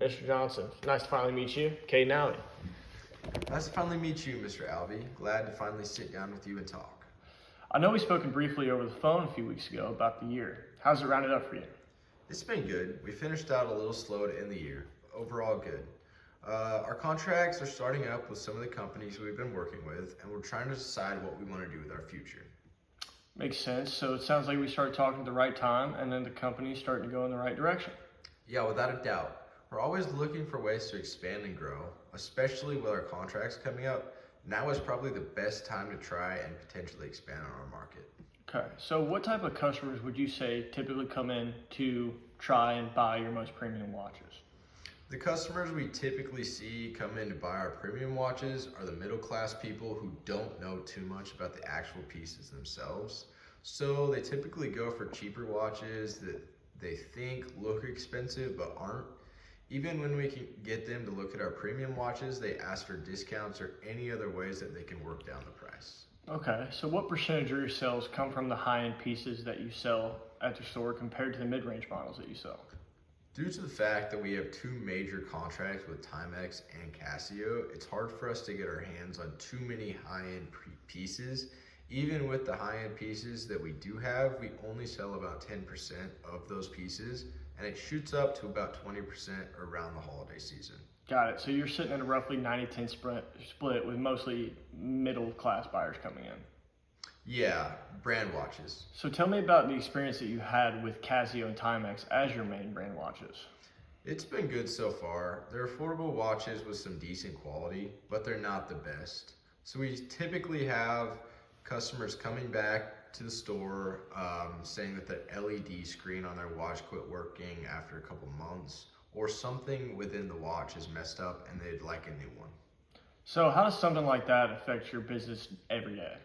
Mr. Johnson, nice to finally meet you. Kate and Allie. Nice to finally meet you, Mr. Albee. Glad to finally sit down with you and talk. I know we spoken briefly over the phone a few weeks ago about the year. How's it rounded up for you? It's been good. We finished out a little slow to end the year. Overall, good. Our contracts are starting up with some of the companies we've been working with, and we're trying to decide what we want to do with our future. Makes sense. So it sounds like we started talking at the right time, and then the company's starting to go in the right direction. Yeah, without a doubt. We're always looking for ways to expand and grow, especially with our contracts coming up. Now is probably the best time to try and potentially expand on our market. Okay, so what type of customers would you say typically come in to try and buy your most premium watches? The customers we typically see come in to buy our premium watches are the middle class people who don't know too much about the actual pieces themselves. So they typically go for cheaper watches that they think look expensive but aren't. Even when we can get them to look at our premium watches, they ask for discounts or any other ways that they can work down the price. Okay, so what percentage of your sales come from the high-end pieces that you sell at your store compared to the mid-range models that you sell? Due to the fact that we have two major contracts with Timex and Casio, it's hard for us to get our hands on too many high-end pieces. Even with the high-end pieces that we do have, we only sell about 10% of those pieces, and it shoots up to about 20% around the holiday season. Got it. So you're sitting at a roughly 90-10 split with mostly middle-class buyers coming in. Yeah, brand watches. So tell me about the experience that you had with Casio and Timex as your main brand watches. It's been good so far. They're affordable watches with some decent quality, but they're not the best. So we typically have customers coming back to the store saying that the LED screen on their watch quit working after a couple months, or something within the watch is messed up and they'd like a new one. So how does something like that affect your business every day?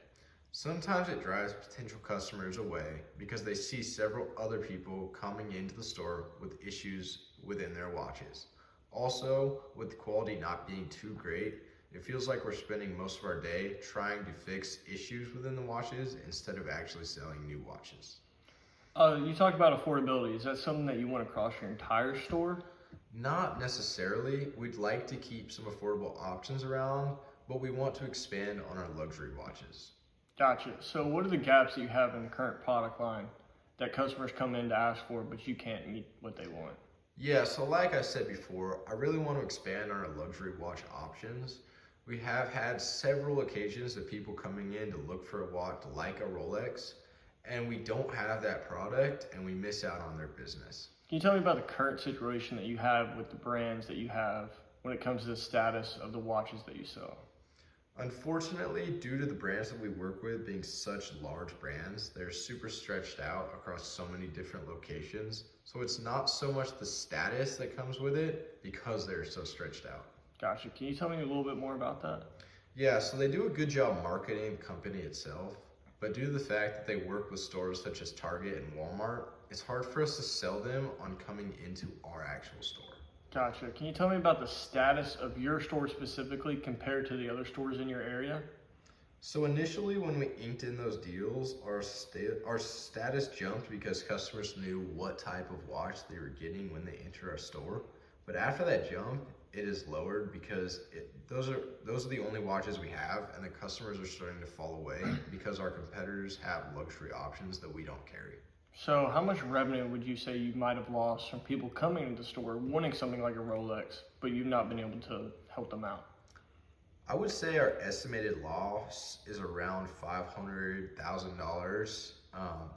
Sometimes it drives potential customers away because they see several other people coming into the store with issues within their watches. Also, with the quality not being too great, it feels like we're spending most of our day trying to fix issues within the watches instead of actually selling new watches. You talked about affordability. Is that something that you want across your entire store? Not necessarily. We'd like to keep some affordable options around, but we want to expand on our luxury watches. Gotcha. So what are the gaps that you have in the current product line that customers come in to ask for, but you can't meet what they want? Yeah, so like I said before, I really want to expand on our luxury watch options. We have had several occasions of people coming in to look for a watch like a Rolex, and we don't have that product and we miss out on their business. Can you tell me about the current situation that you have with the brands that you have when it comes to the status of the watches that you sell? Unfortunately, due to the brands that we work with being such large brands, they're super stretched out across so many different locations. So it's not so much the status that comes with it because they're so stretched out. Gotcha. Can you tell me a little bit more about that? Yeah, so they do a good job marketing the company itself, but due to the fact that they work with stores such as Target and Walmart, it's hard for us to sell them on coming into our actual store. Gotcha. Can you tell me about the status of your store specifically compared to the other stores in your area? So initially when we inked in those deals, our status jumped because customers knew what type of watch they were getting when they enter our store. But after that jump, it is lowered because those are the only watches we have, and the customers are starting to fall away because our competitors have luxury options that we don't carry. So how much revenue would you say you might have lost from people coming into the store wanting something like a Rolex, but you've not been able to help them out? I would say our estimated loss is around $500,000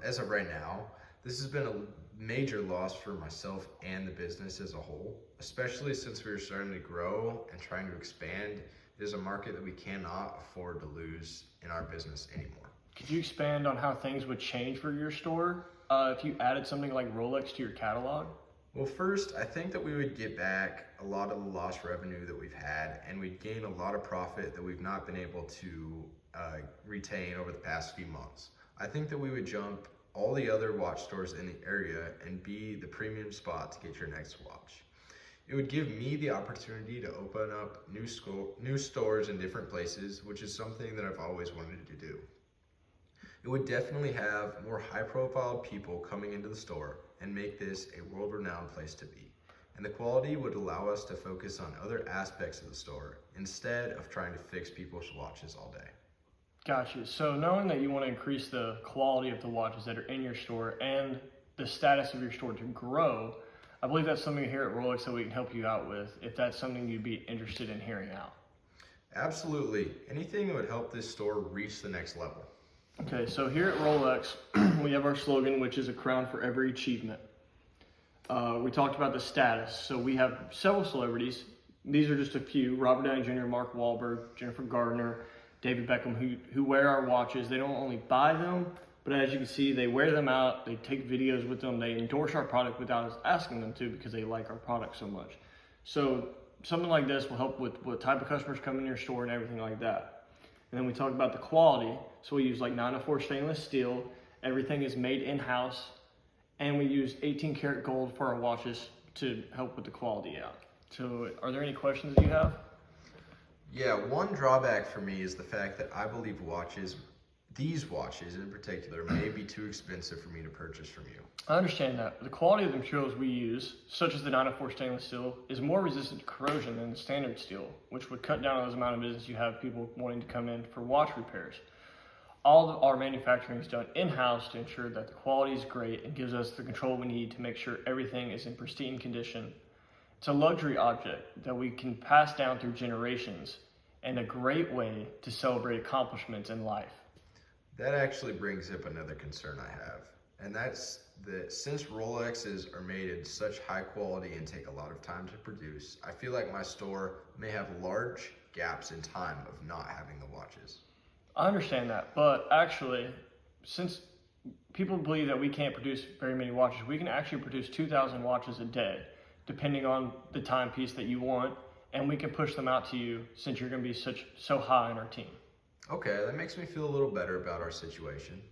as of right now. This has been a major loss for myself and the business as a whole, especially since we are starting to grow and trying to expand. It is a market that we cannot afford to lose in our business anymore. Could you expand on how things would change for your store if you added something like Rolex to your catalog? Well, first, I think that we would get back a lot of the lost revenue that we've had, and we'd gain a lot of profit that we've not been able to retain over the past few months. I think that we would jump all the other watch stores in the area and be the premium spot to get your next watch. It would give me the opportunity to open up new stores in different places, which is something that I've always wanted to do. It would definitely have more high-profile people coming into the store and make this a world-renowned place to be. and the quality would allow us to focus on other aspects of the store instead of trying to fix people's watches all day. Gotcha. So knowing that you want to increase the quality of the watches that are in your store and the status of your store to grow, I believe that's something here at Rolex that we can help you out with if that's something you'd be interested in hearing out. Absolutely. Anything that would help this store reach the next level. Okay, so here at Rolex, we have our slogan, which is a crown for every achievement. We talked about the status. So we have several celebrities. These are just a few: Robert Downey Jr., Mark Wahlberg, Jennifer Gardner, David Beckham, who wear our watches. They don't only buy them, but as you can see, they wear them out. They take videos with them. They endorse our product without us asking them to because they like our product so much. So something like this will help with what type of customers come in your store and everything like that. And then we talk about the quality. So we use like 904 stainless steel. Everything is made in-house. And we use 18 karat gold for our watches to help with the quality out. So are there any questions that you have? Yeah, one drawback for me is the fact that I believe these watches in particular, may be too expensive for me to purchase from you. I understand that. The quality of the materials we use, such as the 904 stainless steel, is more resistant to corrosion than the standard steel, which would cut down on the amount of business you have people wanting to come in for watch repairs. All of our manufacturing is done in-house to ensure that the quality is great and gives us the control we need to make sure everything is in pristine condition. It's a luxury object that we can pass down through generations and a great way to celebrate accomplishments in life. That actually brings up another concern I have, and that's that since Rolexes are made in such high quality and take a lot of time to produce, I feel like my store may have large gaps in time of not having the watches. I understand that, but actually, since people believe that we can't produce very many watches, we can actually produce 2,000 watches a day, depending on the timepiece that you want, and we can push them out to you since you're going to be so high in our team. Okay, that makes me feel a little better about our situation.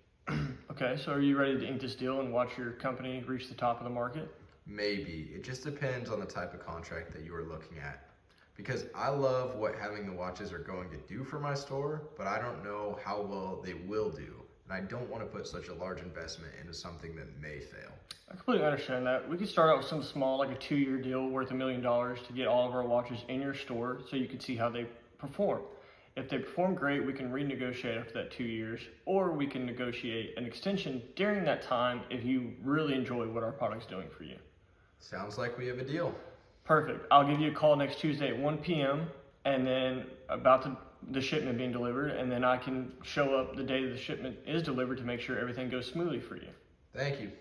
Okay, so are you ready to ink this deal and watch your company reach the top of the market? Maybe. It just depends on the type of contract that you are looking at. Because I love what having the watches are going to do for my store, but I don't know how well they will do. And I don't want to put such a large investment into something that may fail. I completely understand that. We could start out with something small, like a 2-year deal worth $1 million to get all of our watches in your store so you can see how they perform. If they perform great, we can renegotiate after that 2 years, or we can negotiate an extension during that time if you really enjoy what our product's doing for you. Sounds like we have a deal. Perfect. I'll give you a call next Tuesday at 1 p.m. and then about the shipment being delivered, and then I can show up the day the shipment is delivered to make sure everything goes smoothly for you. Thank you.